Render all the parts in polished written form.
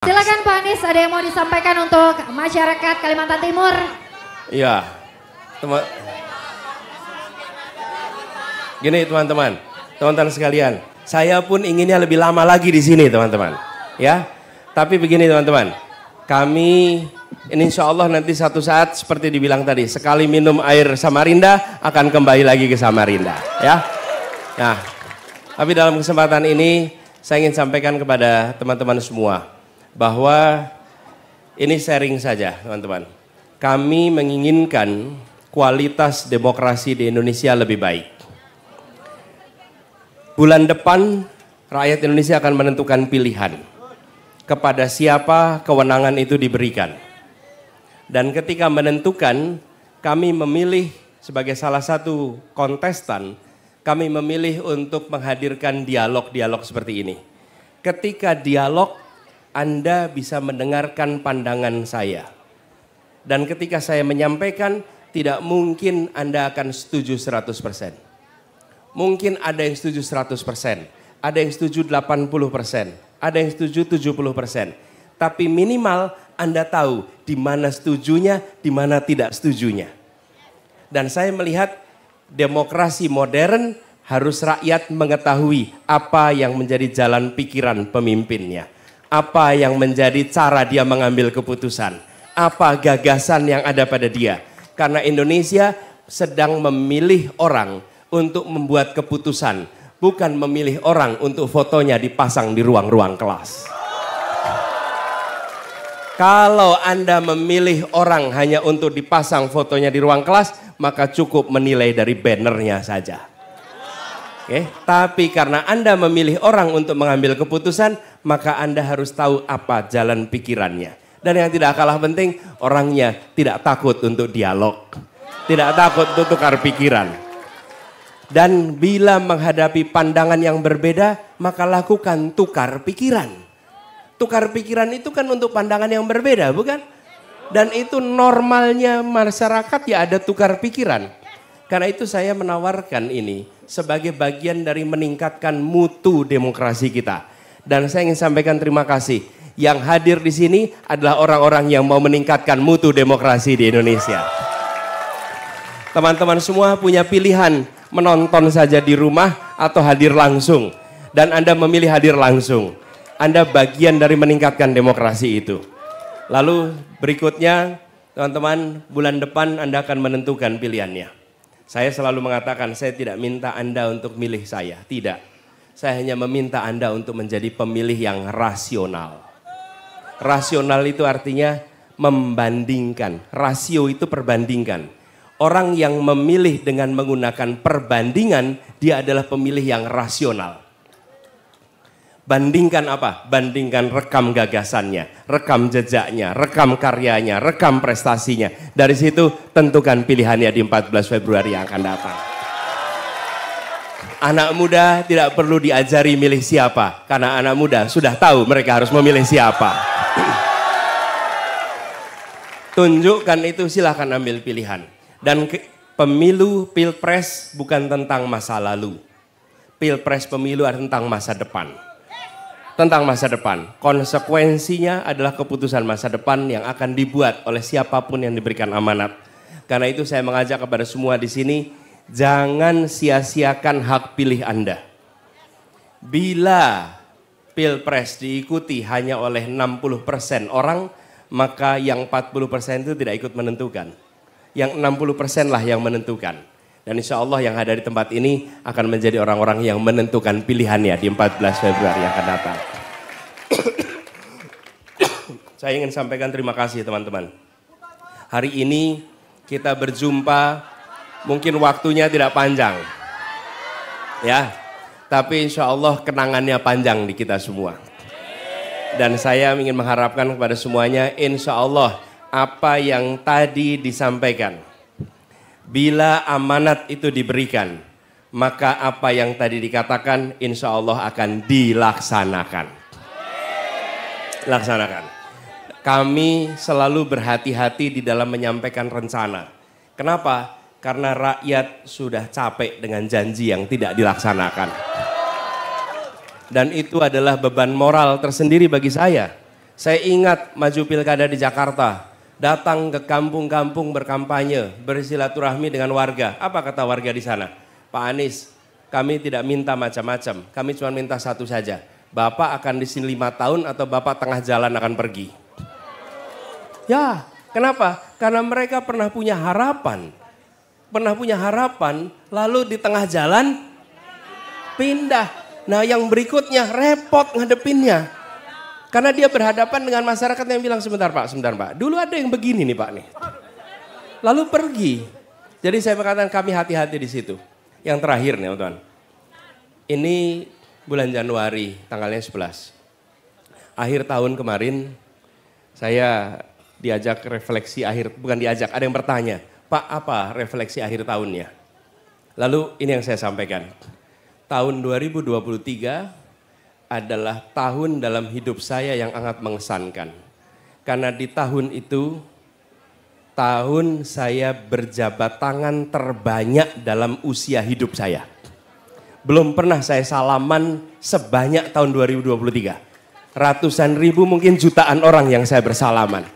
Silakan Pak Anies, ada yang mau disampaikan untuk masyarakat Kalimantan Timur? Iya, gini teman-teman sekalian, saya pun inginnya lebih lama lagi di sini teman-teman, ya. Tapi begini teman-teman, kami ini insya Allah nanti satu saat seperti dibilang tadi, sekali minum air Samarinda akan kembali lagi ke Samarinda, ya. Nah, tapi dalam kesempatan ini saya ingin sampaikan kepada teman-teman semua bahwa ini sharing saja teman-teman. Kami menginginkan kualitas demokrasi di Indonesia lebih baik. Bulan depan rakyat Indonesia akan menentukan pilihan kepada siapa kewenangan itu diberikan. Dan ketika menentukan, kami memilih sebagai salah satu kontestan, kami memilih untuk menghadirkan dialog-dialog seperti ini. Ketika dialog, Anda bisa mendengarkan pandangan saya. Dan ketika saya menyampaikan, tidak mungkin Anda akan setuju 100%. Mungkin ada yang setuju 100%, ada yang setuju 80%, ada yang setuju 70%. Tapi minimal Anda tahu di mana setujunya, di mana tidak setujunya. Dan saya melihat demokrasi modern harus rakyat mengetahui apa yang menjadi jalan pikiran pemimpinnya. Apa yang menjadi cara dia mengambil keputusan. Apa gagasan yang ada pada dia. Karena Indonesia sedang memilih orang untuk membuat keputusan. Bukan memilih orang untuk fotonya dipasang di ruang-ruang kelas. Kalau Anda memilih orang hanya untuk dipasang fotonya di ruang kelas, maka cukup menilai dari bannernya saja. Oke, tapi karena Anda memilih orang untuk mengambil keputusan, maka Anda harus tahu apa jalan pikirannya. Dan yang tidak kalah penting, orangnya tidak takut untuk dialog. Tidak takut untuk tukar pikiran. Dan bila menghadapi pandangan yang berbeda, maka lakukan tukar pikiran. Tukar pikiran itu kan untuk pandangan yang berbeda, bukan? Dan itu normalnya masyarakat ya ada tukar pikiran. Karena itu saya menawarkan ini sebagai bagian dari meningkatkan mutu demokrasi kita. Dan saya ingin sampaikan terima kasih. Yang hadir di sini adalah orang-orang yang mau meningkatkan mutu demokrasi di Indonesia. Teman-teman semua punya pilihan menonton saja di rumah atau hadir langsung. Dan Anda memilih hadir langsung. Anda bagian dari meningkatkan demokrasi itu. Lalu berikutnya teman-teman, bulan depan Anda akan menentukan pilihannya. Saya selalu mengatakan saya tidak minta Anda untuk milih saya, tidak. Saya hanya meminta Anda untuk menjadi pemilih yang rasional. Rasional itu artinya membandingkan, rasio itu perbandingkan. Orang yang memilih dengan menggunakan perbandingan, dia adalah pemilih yang rasional. Bandingkan apa? Bandingkan rekam gagasannya, rekam jejaknya, rekam karyanya, rekam prestasinya. Dari situ tentukan pilihannya di 14 Februari yang akan datang. Anak muda tidak perlu diajari milih siapa. Karena anak muda sudah tahu mereka harus memilih siapa. Tunjukkan itu, silahkan ambil pilihan. Dan pemilu, pilpres bukan tentang masa lalu. Pilpres pemilu adalah tentang masa depan. Tentang masa depan, konsekuensinya adalah keputusan masa depan yang akan dibuat oleh siapapun yang diberikan amanat. Karena itu saya mengajak kepada semua di sini, jangan sia-siakan hak pilih Anda. Bila pilpres diikuti hanya oleh 60% orang, maka yang 40% itu tidak ikut menentukan. Yang 60% lah yang menentukan. Dan insya Allah yang ada di tempat ini akan menjadi orang-orang yang menentukan pilihannya di 14 Februari yang akan datang. Saya ingin sampaikan terima kasih teman-teman. Hari ini kita berjumpa, mungkin waktunya tidak panjang. Ya, tapi insya Allah kenangannya panjang di kita semua. Dan saya ingin mengharapkan kepada semuanya, insya Allah apa yang tadi disampaikan, bila amanat itu diberikan, maka apa yang tadi dikatakan insya Allah akan dilaksanakan. Laksanakan. Kami selalu berhati-hati di dalam menyampaikan rencana. Kenapa? Karena rakyat sudah capek dengan janji yang tidak dilaksanakan. Dan itu adalah beban moral tersendiri bagi saya. Saya ingat maju pilkada di Jakarta, datang ke kampung-kampung berkampanye, bersilaturahmi dengan warga. Apa kata warga di sana? Pak Anies, kami tidak minta macam-macam, kami cuma minta satu saja. Bapak akan di sini 5 tahun atau Bapak tengah jalan akan pergi? Ya, kenapa? Karena mereka pernah punya harapan. Lalu di tengah jalan pindah. Nah yang berikutnya repot ngadepinnya. Karena dia berhadapan dengan masyarakat yang bilang, sebentar Pak. Dulu ada yang begini nih Pak nih. Lalu pergi. Jadi saya mengatakan kami hati-hati di situ. Yang terakhir nih teman-teman. Ini bulan Januari tanggalnya 11. Akhir tahun kemarin saya diajak refleksi akhir, bukan diajak, ada yang bertanya, Pak apa refleksi akhir tahunnya? Lalu ini yang saya sampaikan. Tahun 2023 adalah tahun dalam hidup saya yang sangat mengesankan. Karena di tahun itu, tahun saya berjabat tangan terbanyak dalam usia hidup saya. Belum pernah saya salaman sebanyak tahun 2023. Ratusan ribu mungkin jutaan orang yang saya bersalaman.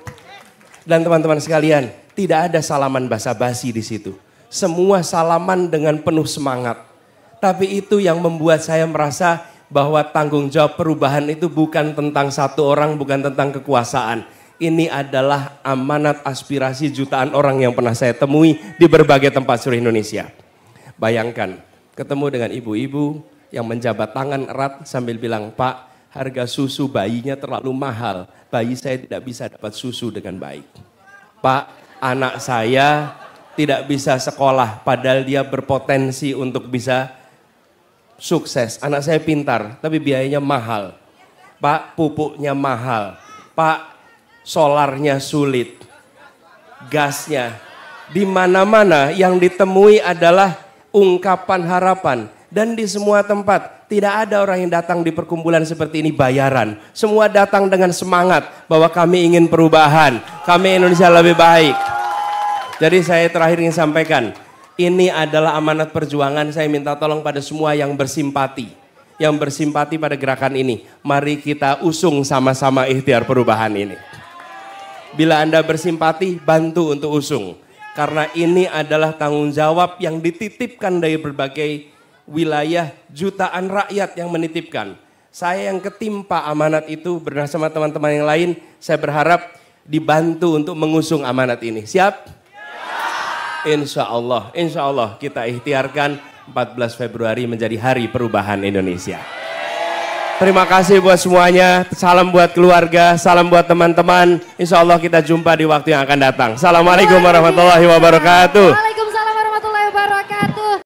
Dan teman-teman sekalian, tidak ada salaman basa-basi di situ. Semua salaman dengan penuh semangat. Tapi itu yang membuat saya merasa bahwa tanggung jawab perubahan itu bukan tentang satu orang, bukan tentang kekuasaan. Ini adalah amanat aspirasi jutaan orang yang pernah saya temui di berbagai tempat seluruh Indonesia. Bayangkan, ketemu dengan ibu-ibu yang menjabat tangan erat sambil bilang, Pak, harga susu bayinya terlalu mahal. Bayi saya tidak bisa dapat susu dengan baik. Pak, anak saya tidak bisa sekolah padahal dia berpotensi untuk bisa sukses. Anak saya pintar tapi biayanya mahal. Pak, pupuknya mahal. Pak, solarnya sulit. Gasnya. Di mana-mana yang ditemui adalah ungkapan harapan. Dan di semua tempat tidak ada orang yang datang di perkumpulan seperti ini bayaran. Semua datang dengan semangat bahwa kami ingin perubahan. Kami Indonesia lebih baik. Jadi saya terakhir ingin sampaikan. Ini adalah amanat perjuangan. Saya minta tolong pada semua yang bersimpati. Yang bersimpati pada gerakan ini. Mari kita usung sama-sama ikhtiar perubahan ini. Bila Anda bersimpati, bantu untuk usung. Karena ini adalah tanggung jawab yang dititipkan dari berbagai wilayah, jutaan rakyat yang menitipkan. Saya yang ketimpa amanat itu bersama teman-teman yang lain, saya berharap dibantu untuk mengusung amanat ini. Siap? Insya Allah kita ikhtiarkan 14 Februari menjadi hari perubahan Indonesia. Terima kasih buat semuanya, salam buat keluarga, salam buat teman-teman. Insya Allah kita jumpa di waktu yang akan datang. Assalamualaikum warahmatullahi wabarakatuh.